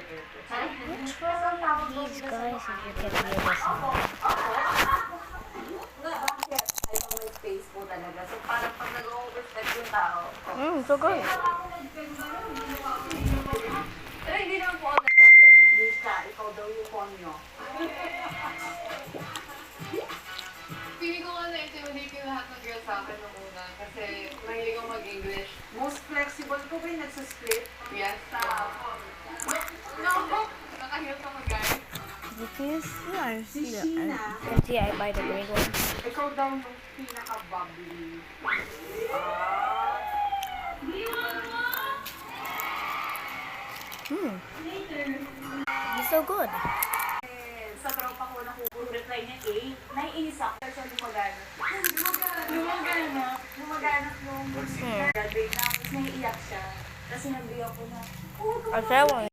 Which one of these guys if you can hear this sound? May space po talaga. So, parang pag nag-overstep yung tao. So good. Pero hindi naman po ako ganun. Misha, ikaw daw yung ponyo. Pili ko nga na-intimidate yung lahat ng girls sa akin nung una. Kasi mahilig akong mag-English. Most flexible ko ba yung nagsasplit? Yes. No! Nakahil ka mag-guys. Because yeah, Si Sheena, and see I buy the green one. ikaw daw yung pinaka-bubbly. It's so good. Sa tropa ko na reply niya, naiinis ako. Kasi lumaganap. Lumaganap yung graduate na ako. Tapos naiiyak siya. Tapos sinabi ako na, I'll try one.